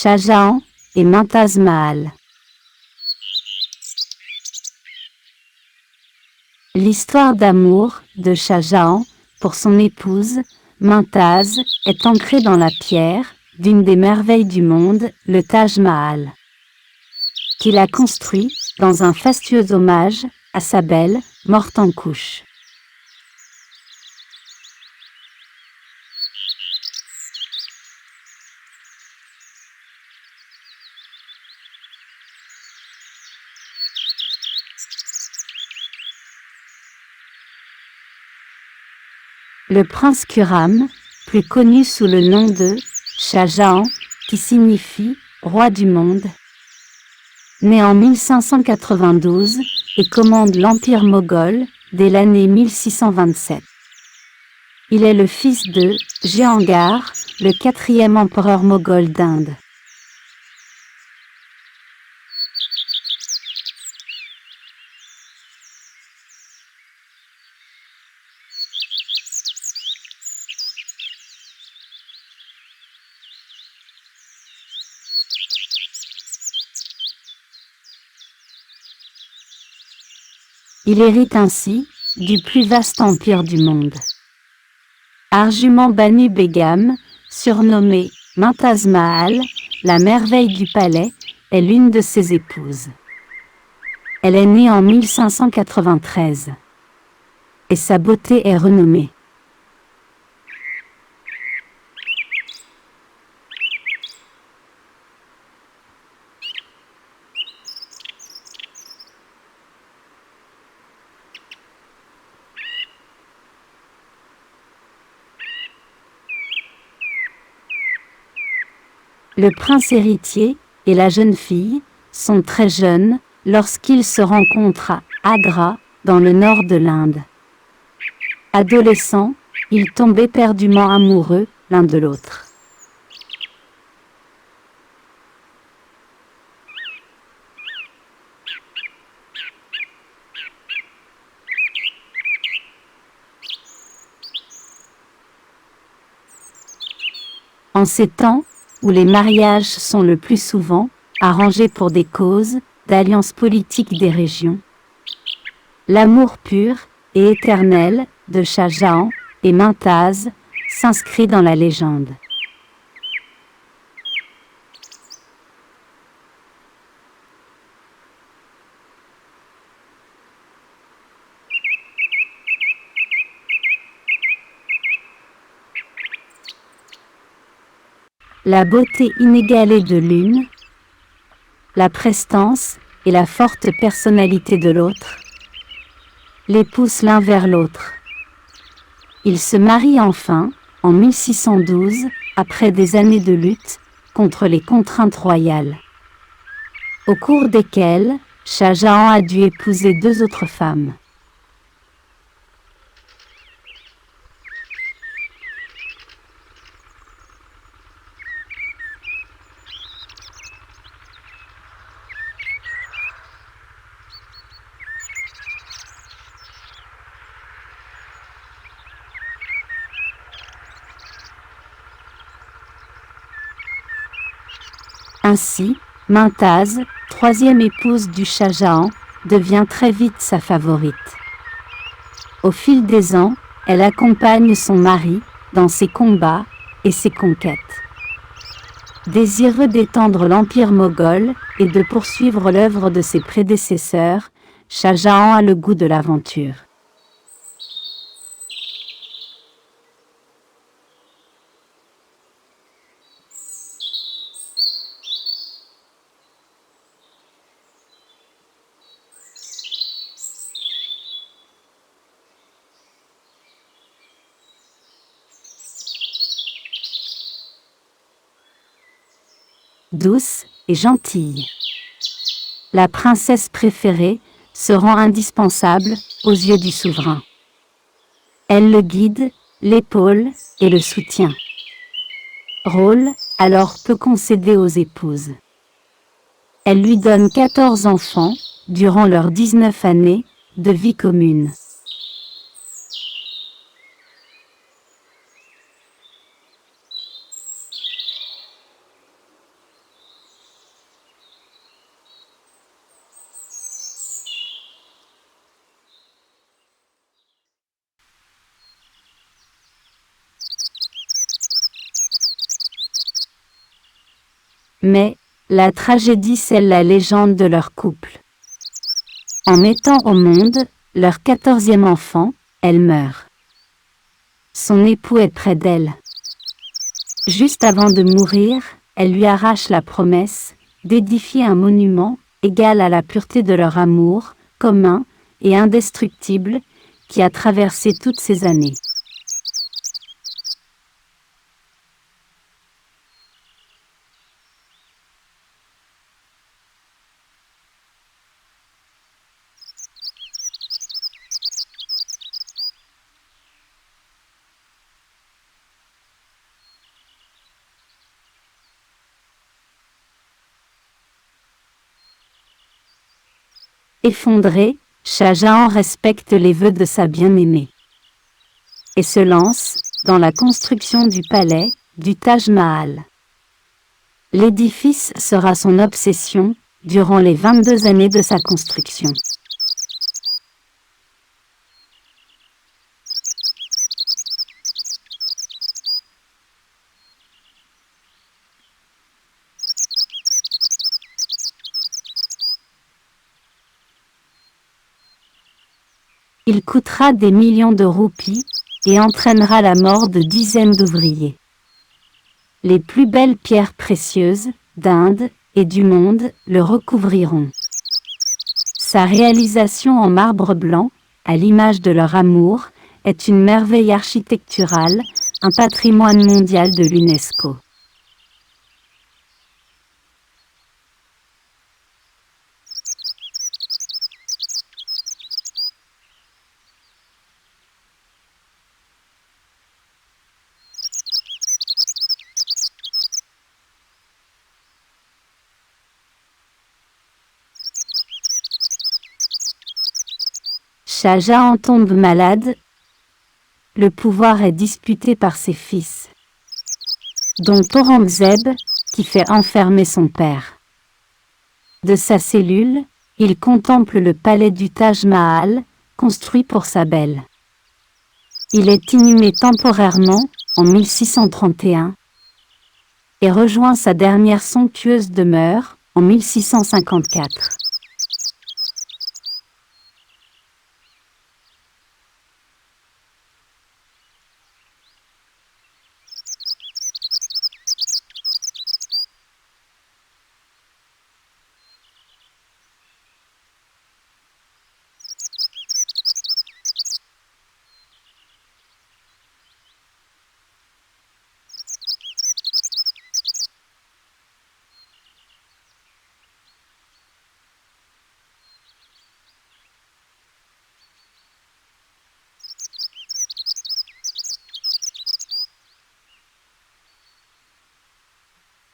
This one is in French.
Shah Jahan et Mumtaz Mahal. L'histoire d'amour de Shah Jahan pour son épouse, Mumtaz, est ancrée dans la pierre d'une des merveilles du monde, le Taj Mahal, qu'il a construit dans un fastueux hommage à sa belle, morte en couches. Le prince Khurram, plus connu sous le nom de Shah Jahan, qui signifie « roi du monde », né en 1592 et commande l'Empire moghol dès l'année 1627. Il est le fils de Jehangir, le quatrième empereur moghol d'Inde. Il hérite ainsi du plus vaste empire du monde. Arjuman Banu Begum, surnommée Mumtaz Mahal, la merveille du palais, est l'une de ses épouses. Elle est née en 1593 et sa beauté est renommée. Le prince héritier et la jeune fille sont très jeunes lorsqu'ils se rencontrent à Agra, dans le nord de l'Inde. Adolescents, ils tombent éperdument amoureux l'un de l'autre. En ces temps où les mariages sont le plus souvent arrangés pour des causes d'alliance politique des régions, l'amour pur et éternel de Shah Jahan et Mumtaz s'inscrit dans la légende. La beauté inégalée de l'une, la prestance et la forte personnalité de l'autre les poussent l'un vers l'autre. Ils se marient enfin, en 1612, après des années de lutte contre les contraintes royales, au cours desquelles Shah Jahan a dû épouser 2 autres femmes. Ainsi, Mumtaz, troisième épouse du Shah Jahan, devient très vite sa favorite. Au fil des ans, elle accompagne son mari dans ses combats et ses conquêtes. Désireux d'étendre l'empire moghol et de poursuivre l'œuvre de ses prédécesseurs, Shah Jahan a le goût de l'aventure. Douce et gentille, la princesse préférée se rend indispensable aux yeux du souverain. Elle le guide, l'épaule et le soutient. Rôle alors peu concédé aux épouses. Elle lui donne 14 enfants durant leurs 19 années de vie commune. Mais, la tragédie scelle la légende de leur couple. En mettant au monde leur 14e enfant, elle meurt. Son époux est près d'elle. Juste avant de mourir, elle lui arrache la promesse d'édifier un monument égal à la pureté de leur amour, commun et indestructible, qui a traversé toutes ces années. Effondré, Shah Jahan respecte les vœux de sa bien-aimée et se lance dans la construction du palais du Taj Mahal. L'édifice sera son obsession durant les 22 années de sa construction. Il coûtera des millions de roupies et entraînera la mort de dizaines d'ouvriers. Les plus belles pierres précieuses d'Inde et du monde le recouvriront. Sa réalisation en marbre blanc, à l'image de leur amour, est une merveille architecturale, un patrimoine mondial de l'UNESCO. Shah Jahan tombe malade. Le pouvoir est disputé par ses fils, dont Aurangzeb, qui fait enfermer son père. De sa cellule, il contemple le palais du Taj Mahal, construit pour sa belle. Il est inhumé temporairement, en 1631, et rejoint sa dernière somptueuse demeure, en 1654.